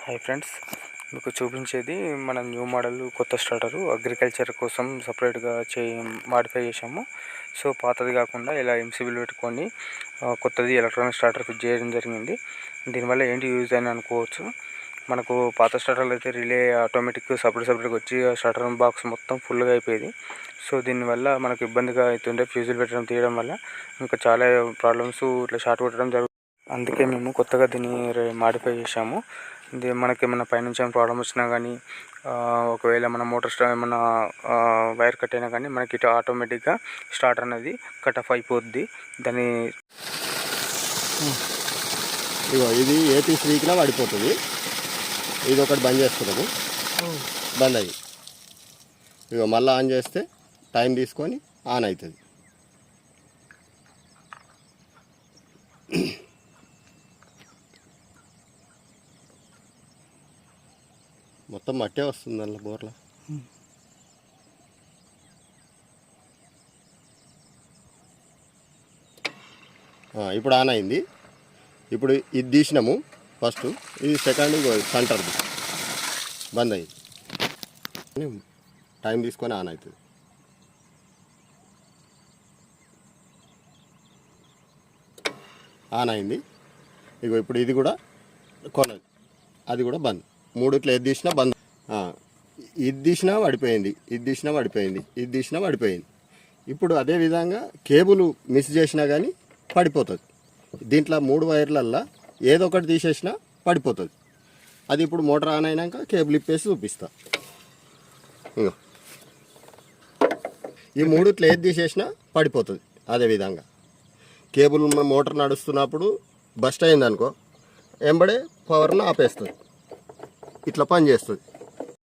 Hi friends, మీకు చూపించేది మన న్యూ మోడల్ కొత్త స్టార్టరు అగ్రికల్చర్ కోసం సపరేట్గా మాడిఫై చేసాము. సో పాతది కాకుండా ఇలా ఎంసీబీలు పెట్టుకొని కొత్తది ఎలక్ట్రానిక్ స్టార్టర్ ఫిట్ చేయడం జరిగింది. దీనివల్ల ఏంటి యూజ్ అని అనుకోవచ్చు. మనకు పాత స్టార్టర్లు అయితే రిలే ఆటోమేటిక్ సపరేట్గా వచ్చి స్టార్టర్ బాక్స్ మొత్తం ఫుల్గా అయిపోయేది. సో దీనివల్ల మనకు ఇబ్బందిగా అవుతుండే ఫ్యూజులు పెట్టడం తీయడం వల్ల ఇంకా చాలా ప్రాబ్లమ్స్ ఇట్లా షార్ట్ కొట్టడం జరుగుతుంది. అందుకే మేము కొత్తగా దీన్ని మాడిఫై చేసాము. ఇది మనకి ఏమైనా పైనుంచి ఏమైనా ప్రాబ్లం వచ్చినా కానీ ఒకవేళ మన మోటార్ ఏమైనా వైర్ కట్ అయినా కానీ మనకి ఇటు ఆటోమేటిక్గా స్టార్టర్ అనేది కట్ ఆఫ్ అయిపోద్ది. దాన్ని ఇది ఏపీ స్వీక్లా పడిపోతుంది. ఇది ఒకటి బంద్ చేస్తున్నాము, బంద్ అయ్యి మళ్ళీ ఆన్ చేస్తే టైం తీసుకొని ఆన్ అవుతుంది. మొత్తం మట్టే వస్తుంది అందులో బోర్ల. ఇప్పుడు ఆన్ అయింది. ఇప్పుడు ఇది తీసినాము ఫస్ట్, ఇది సెకండ్ సెంటర్ది బంద్ అయింది. టైం తీసుకొని ఆన్ అవుతుంది. ఆన్ అయింది. ఇప్పుడు ఇది కూడా కొనది, అది కూడా బంద్. మూడిట్లో ఏది తీసినా బంద్. ఇది తీసినా పడిపోయింది, ఇది తీసినా పడిపోయింది, ఇది తీసినా పడిపోయింది. ఇప్పుడు అదేవిధంగా కేబుల్ మిస్ చేసినా కానీ పడిపోతుంది. దీంట్లో 3 వైర్లల్లో ఏదో ఒకటి తీసేసినా పడిపోతుంది. అది ఇప్పుడు మోటార్ ఆన్ అయినాక కేబుల్ ఇప్పేసి చూపిస్తా. ఈ మూడిట్లో ఏది తీసేసినా పడిపోతుంది. అదేవిధంగా కేబుల్ మోటార్ నడుస్తున్నప్పుడు బస్ట్ అయింది అనుకో, ఎంబడే పవర్ను ఆపేస్తుంది. ఇట్లా పని చేస్తుంది.